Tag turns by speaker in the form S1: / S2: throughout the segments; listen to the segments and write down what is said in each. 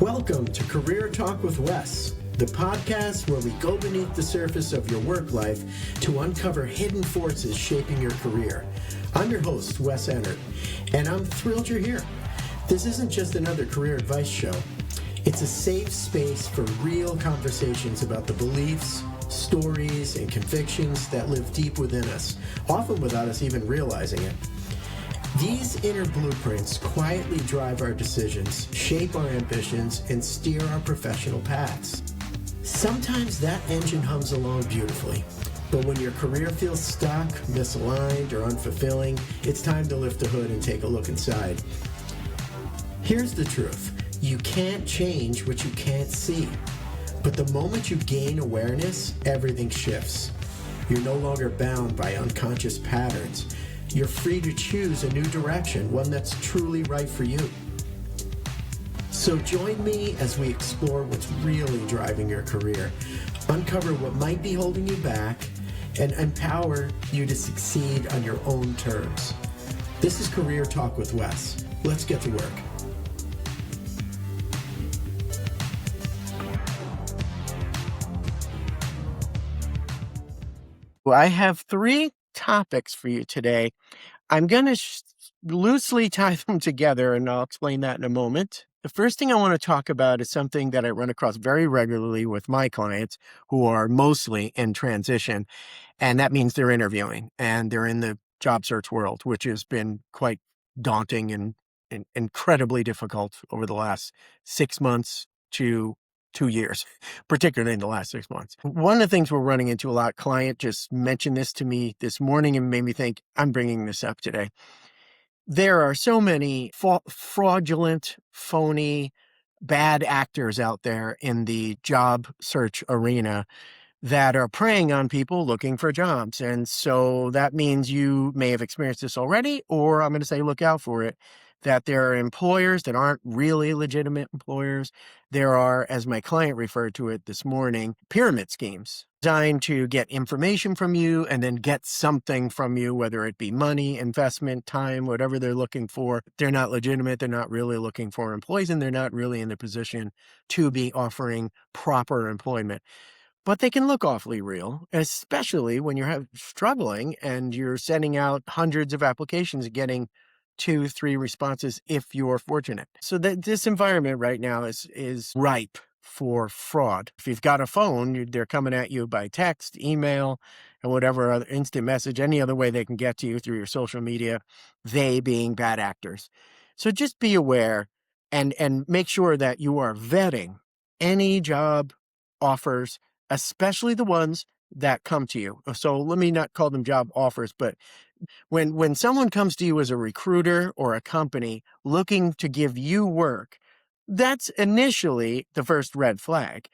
S1: Welcome to Career Talk with Wes, the podcast where we go beneath the surface of your work life to uncover hidden forces shaping your career. I'm your host, Wes Ehnert, and I'm thrilled you're here. This isn't just another career advice show. It's a safe space for real conversations about the beliefs, stories, and convictions that live deep within us, often without us even realizing it. These inner blueprints quietly drive our decisions, shape our ambitions, and steer our professional paths. Sometimes that engine hums along beautifully, but when your career feels stuck, misaligned, or unfulfilling, it's time to lift the hood and take a look inside. Here's the truth. You can't change what you can't see. But the moment you gain awareness, everything shifts. You're no longer bound by unconscious patterns. You're free to choose a new direction, one that's truly right for you. So join me as we explore what's really driving your career, uncover what might be holding you back, and empower you to succeed on your own terms. This is Career Talk with Wes. Let's get to work. Well, I have three topics for you today. I'm going to loosely tie them together, and I'll explain that in a moment. The first thing I want to talk about is something that I run across very regularly with my clients who are mostly in transition, and that means they're interviewing and they're in the job search world, which has been quite daunting and incredibly difficult over the last 6 months to 2 years, particularly in the last 6 months. One of the things we're running into a lot, client just mentioned this to me this morning and made me think, I'm bringing this up today. There are so many fraudulent, phony, bad actors out there in the job search arena that are preying on people looking for jobs. And so that means you may have experienced this already, or I'm going to say look out for it, that there are employers that aren't really legitimate employers. There are, as my client referred to it this morning, pyramid schemes designed to get information from you and then get something from you, whether it be money, investment, time, whatever they're looking for. They're not legitimate. They're not really looking for employees, and they're not really in the position to be offering proper employment. But they can look awfully real, especially when you're struggling and you're sending out hundreds of applications and getting 2-3 responses if you're fortunate. So that this environment right now is ripe for fraud. If you've got a phone, they're coming at you by text, email, and whatever other instant message, any other way they can get to you through your social media, they being bad actors. So just be aware and make sure that you are vetting any job offers, especially the ones that come to you. So let me not call them job offers, but when someone comes to you as a recruiter or a company looking to give you work, that's initially the first red flag,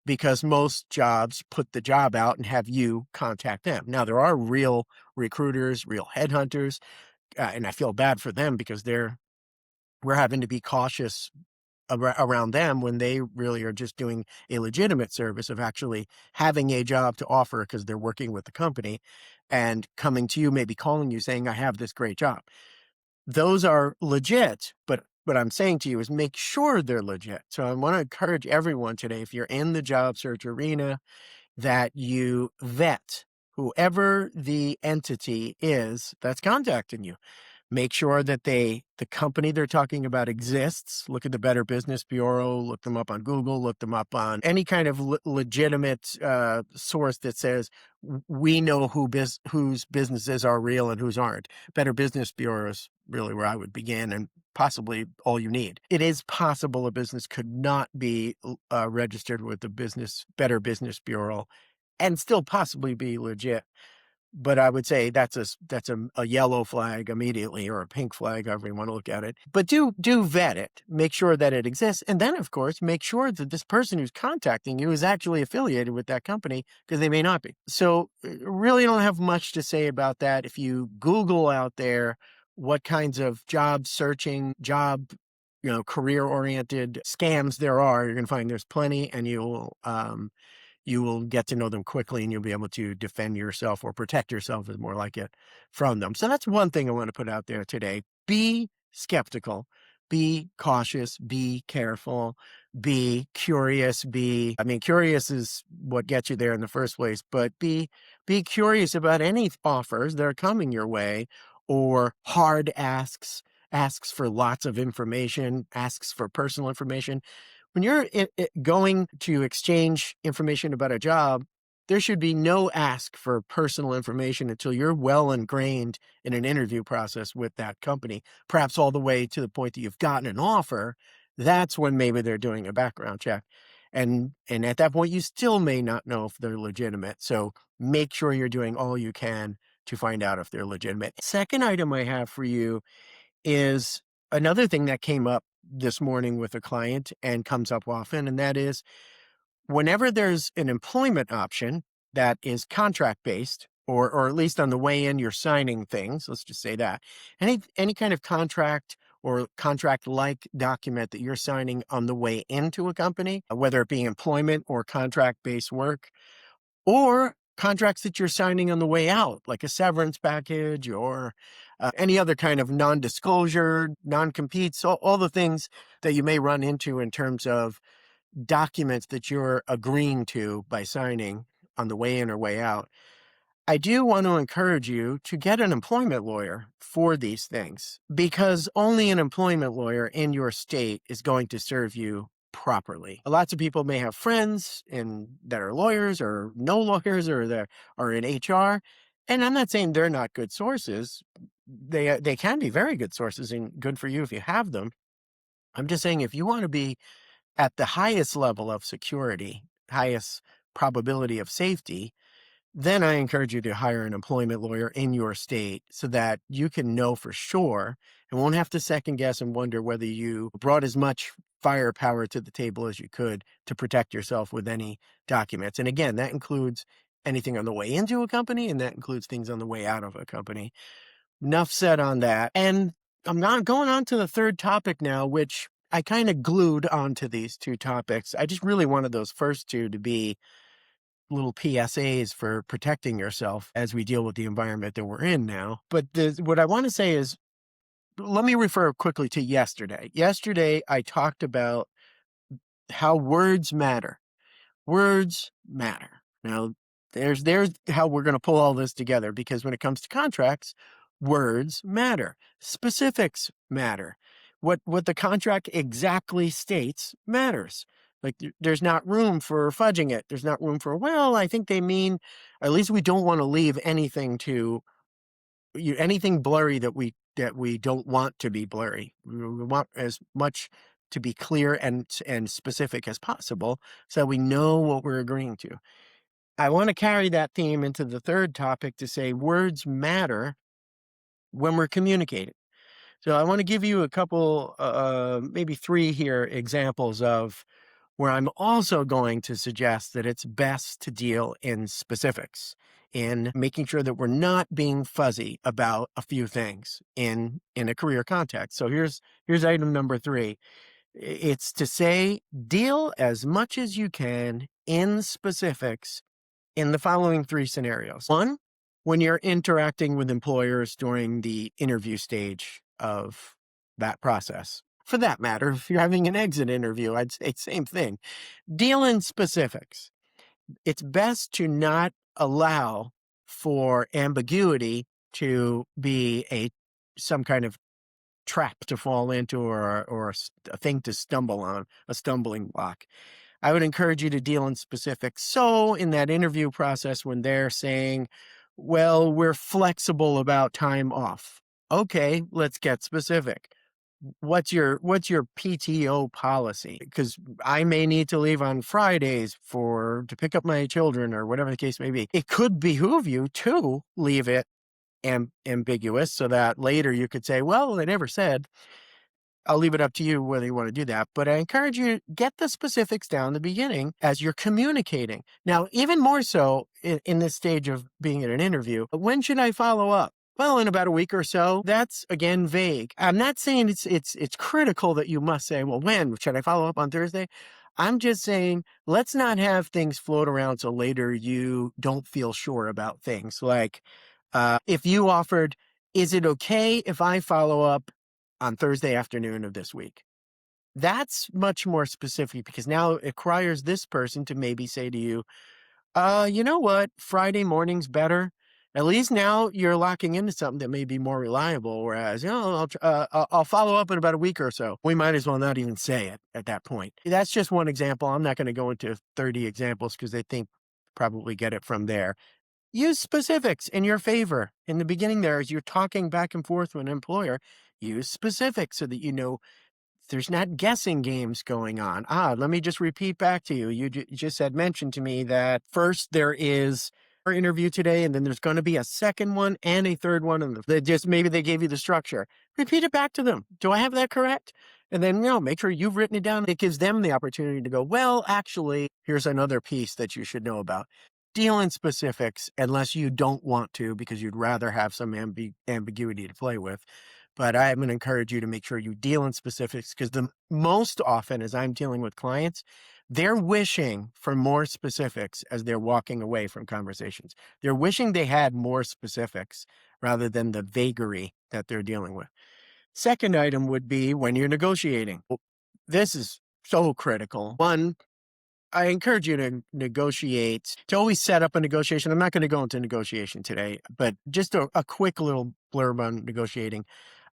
S1: because most jobs put the job out and have you contact them. Now, there are real recruiters, real headhunters, and I feel bad for them because we're having to be cautious around them when they really are just doing a legitimate service of actually having a job to offer because they're working with the company and coming to you, maybe calling you saying, I have this great job. Those are legit, but what I'm saying to you is make sure they're legit. So I want to encourage everyone today, if you're in the job search arena, that you vet whoever the entity is that's contacting you. Make sure that the company they're talking about exists. Look at the Better Business Bureau, look them up on Google, look them up on any kind of legitimate source that says, we know whose businesses are real and whose aren't. Better Business Bureau is really where I would begin, and possibly all you need. It is possible a business could not be registered with the Better Business Bureau and still possibly be legit. But I would say that's a yellow flag immediately, or a pink flag, however you want to look at it. But do vet it. Make sure that it exists. And then, of course, make sure that this person who's contacting you is actually affiliated with that company, because they may not be. So really don't have much to say about that. If you Google out there what kinds of job searching, career-oriented scams there are, you're going to find there's plenty, and you will get to know them quickly, and you'll be able to defend yourself, or protect yourself is more like it, from them. So that's one thing I want to put out there today. Be skeptical, be cautious, be careful, be curious, curious is what gets you there in the first place, but be curious about any offers that are coming your way, or hard asks for lots of information, asks for personal information. When you're going to exchange information about a job, there should be no ask for personal information until you're well ingrained in an interview process with that company, perhaps all the way to the point that you've gotten an offer. That's when maybe they're doing a background check. And at that point, you still may not know if they're legitimate. So make sure you're doing all you can to find out if they're legitimate. Second item I have for you is another thing that came up this morning with a client and comes up often, and that is whenever there's an employment option that is contract based, or at least on the way in, you're signing things. Let's just say that any kind of contract or contract like document that you're signing on the way into a company, whether it be employment or contract based work, or contracts that you're signing on the way out, like a severance package or any other kind of non-disclosure, non-competes, all the things that you may run into in terms of documents that you're agreeing to by signing on the way in or way out. I do want to encourage you to get an employment lawyer for these things, because only an employment lawyer in your state is going to serve you properly. Lots of people may have friends that are lawyers or no lawyers, or that are in HR. And I'm not saying they're not good sources. They can be very good sources and good for you if you have them. I'm just saying, if you want to be at the highest level of security, highest probability of safety, then I encourage you to hire an employment lawyer in your state so that you can know for sure and won't have to second guess and wonder whether you brought as much firepower to the table as you could to protect yourself with any documents. And again, that includes anything on the way into a company, and that includes things on the way out of a company. Enough said on that. And I'm not going on to the third topic now, which I kind of glued onto these two topics. I just really wanted those first two to be little PSAs for protecting yourself as we deal with the environment that we're in now. But what I want to say is, let me refer quickly to yesterday. Yesterday, I talked about how words matter. Words matter. Now, there's how we're going to pull all this together, because when it comes to contracts, words matter. Specifics matter. What the contract exactly states matters. Like, there's not room for fudging it. There's not room for, well, I think they mean, at least we don't want to leave anything anything blurry that we don't want to be blurry. We want as much to be clear and specific as possible, so we know what we're agreeing to. I want to carry that theme into the third topic to say words matter when we're communicating. So I want to give you a couple, maybe three here, examples of where I'm also going to suggest that it's best to deal in specifics, in making sure that we're not being fuzzy about a few things in a career context. So here's item number 3. It's to say, deal as much as you can in specifics in the following 3 scenarios. 1, when you're interacting with employers during the interview stage of that process. For that matter, if you're having an exit interview, I'd say same thing. Deal in specifics. It's best to not allow for ambiguity to be some kind of trap to fall into, or a thing to stumble on, a stumbling block. I would encourage you to deal in specifics. So in that interview process, when they're saying, well, we're flexible about time off. Okay, let's get specific. What's your PTO policy? Because I may need to leave on Fridays to pick up my children, or whatever the case may be. It could behoove you to leave it ambiguous, so that later you could say, well, they never said. I'll leave it up to you whether you want to do that. But I encourage you to get the specifics down in the beginning as you're communicating. Now, even more so in this stage of being at an interview, when should I follow up? Well, in about a week or so. That's, again, vague. I'm not saying it's critical that you must say, well, when? Should I follow up on Thursday? I'm just saying, let's not have things float around so later you don't feel sure about things. Like, if you offered, is it okay if I follow up on Thursday afternoon of this week. That's much more specific because now it requires this person to maybe say to you, you know what? Friday morning's better. At least now you're locking into something that may be more reliable. Whereas, I'll follow up in about a week or so. We might as well not even say it at that point. That's just one example. I'm not going to go into 30 examples because they think probably get it from there. Use specifics in your favor. In the beginning, there, as you're talking back and forth with an employer, use specifics so that you know there's not guessing games going on. Let me just repeat back to you. You just had mentioned to me that first there is our interview today, and then there's going to be a second one and a third one. And they just maybe they gave you the structure. Repeat it back to them. Do I have that correct? And then make sure you've written it down. It gives them the opportunity to go, well, actually, here's another piece that you should know about. Deal in specifics unless you don't want to, because you'd rather have some ambiguity to play with. But I'm going to encourage you to make sure you deal in specifics because the most often as I'm dealing with clients, they're wishing for more specifics as they're walking away from conversations. They're wishing they had more specifics rather than the vagary that they're dealing with. Second item would be when you're negotiating. This is so critical. One, I encourage you to negotiate, to always set up a negotiation. I'm not going to go into negotiation today, but just a quick little blurb on negotiating.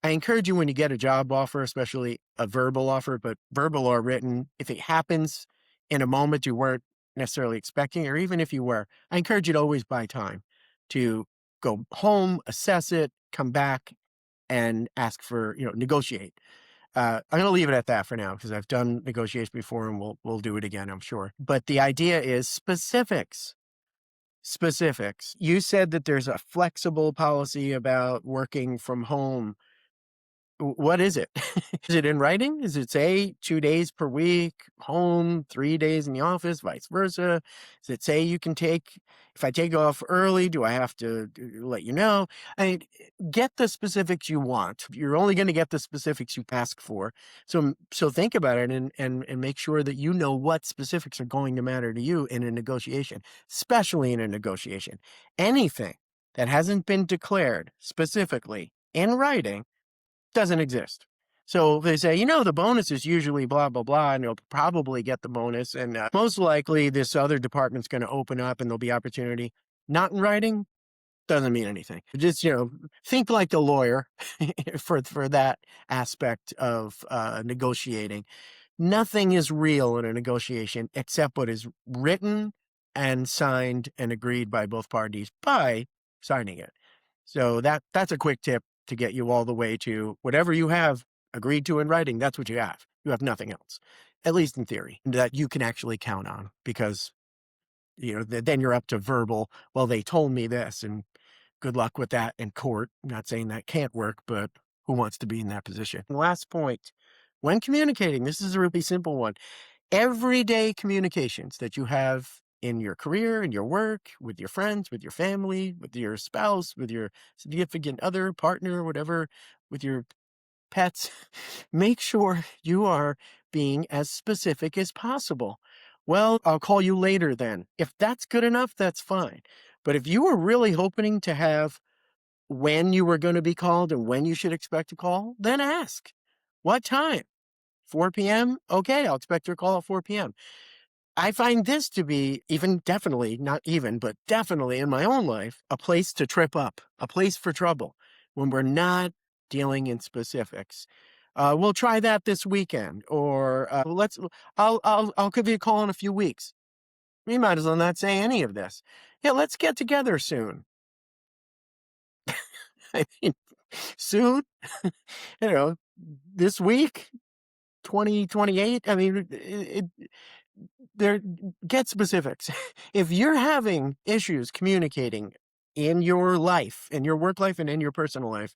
S1: I encourage you when you get a job offer, especially a verbal offer, but verbal or written, if it happens in a moment you weren't necessarily expecting, or even if you were, I encourage you to always buy time to go home, assess it, come back and ask for, negotiate. I'm going to leave it at that for now because I've done negotiations before and we'll do it again, I'm sure. But the idea is specifics. Specifics. You said that there's a flexible policy about working from home. What is it? Is it in writing? Does it say 2 days per week, home, 3 days in the office, vice versa? Does it say you can if I take off early, do I have to let you know? I mean, get the specifics you want. You're only going to get the specifics you ask for. So think about it and make sure that you know what specifics are going to matter to you in a negotiation, especially in a negotiation. Anything that hasn't been declared specifically in writing doesn't exist. So they say, the bonus is usually blah, blah, blah, and you'll probably get the bonus. And most likely this other department's going to open up and there'll be opportunity. Not in writing doesn't mean anything. Just, think like the lawyer for that aspect of negotiating. Nothing is real in a negotiation except what is written and signed and agreed by both parties by signing it. So that's a quick tip to get you all the way to whatever you have agreed to in writing. That's what you have. You have nothing else, at least in theory, that you can actually count on because, then you're up to verbal. Well, they told me this and good luck with that in court. I'm not saying that can't work, but who wants to be in that position? And last point, when communicating, this is a really simple one. Everyday communications that you have in your career, in your work, with your friends, with your family, with your spouse, with your significant other, partner, whatever, with your pets, make sure you are being as specific as possible. Well, I'll call you later then. If that's good enough, that's fine. But if you were really hoping to have when you were going to be called and when you should expect a call, then ask. What time? 4 p.m.? Okay, I'll expect your call at 4 p.m. I find this to be not even, but definitely in my own life, a place to trip up, a place for trouble when we're not dealing in specifics. We'll try that this weekend, or I'll give you a call in a few weeks. We might as well not say any of this. Yeah, let's get together soon. I mean, soon, this week, 2028. I mean, get specifics. If you're having issues communicating in your life, in your work life and in your personal life,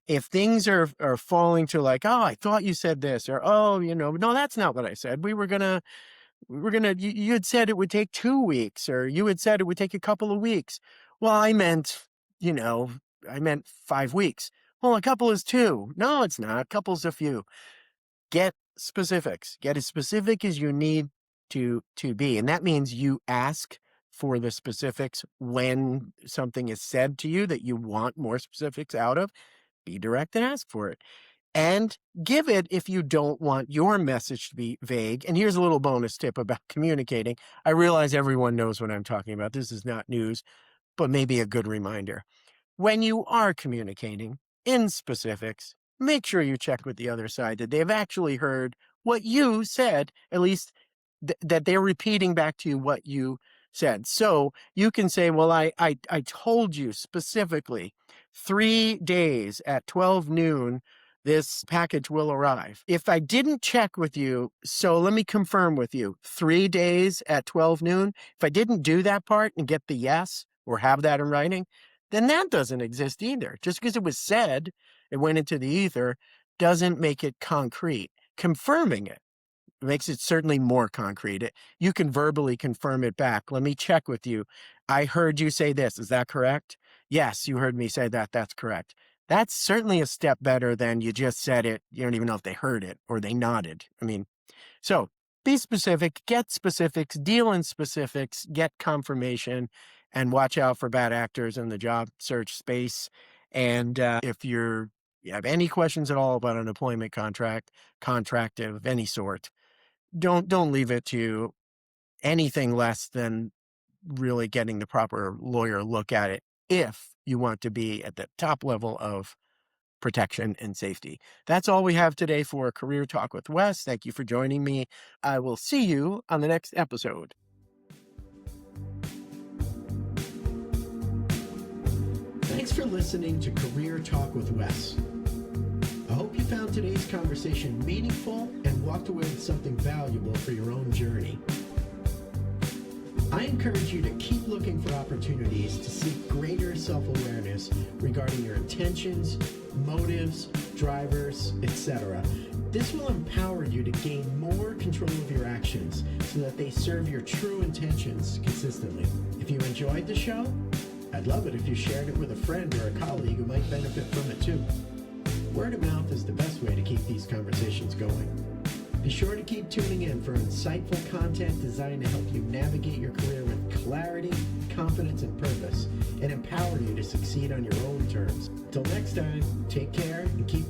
S1: if things are falling to like, oh, I thought you said this, or oh, no, that's not what I said. You had said it would take 2 weeks, or you had said it would take a couple of weeks. Well, I meant 5 weeks. Well, a couple is 2. No, it's not. A couple's a few. Get specifics. Get as specific as you need to be. And that means you ask for the specifics when something is said to you that you want more specifics out of. Be direct and ask for it. and give it if you don't want your message to be vague. And here's a little bonus tip about communicating. I realize everyone knows what I'm talking about. This is not news, but maybe a good reminder. When you are communicating in specifics, make sure you check with the other side that they've actually heard what you said, at least that they're repeating back to you what you said. So you can say, well, I told you specifically 3 days at 12 noon, this package will arrive. If I didn't check with you, so let me confirm with you, 3 days at 12 noon, if I didn't do that part and get the yes or have that in writing, then that doesn't exist either. Just because it was said, it went into the ether, doesn't make it concrete. Confirming it makes it certainly more concrete. You can verbally confirm it back. Let me check with you. I heard you say this. Is that correct? Yes, you heard me say that. That's correct. That's certainly a step better than you just said it. You don't even know if they heard it or they nodded. So be specific, get specifics, deal in specifics, get confirmation, and watch out for bad actors in the job search space. And if you have any questions at all about an employment contract of any sort, don't leave it to anything less than really getting the proper lawyer look at it if you want to be at the top level of protection and safety. That's all we have today for Career Talk with Wes. Thank you for joining me. I will see you on the next episode. Thanks for listening to Career Talk with Wes. I hope you found today's conversation meaningful and walked away with something valuable for your own journey. I encourage you to keep looking for opportunities to seek greater self-awareness regarding your intentions, motives, drivers, etc. This will empower you to gain more control of your actions so that they serve your true intentions consistently. If you enjoyed the show, I'd love it if you shared it with a friend or a colleague who might benefit from it too. Word of mouth is the best way to keep these conversations going. Be sure to keep tuning in for insightful content designed to help you navigate your career with clarity, confidence, and purpose, and empower you to succeed on your own terms. Till next time, take care and keep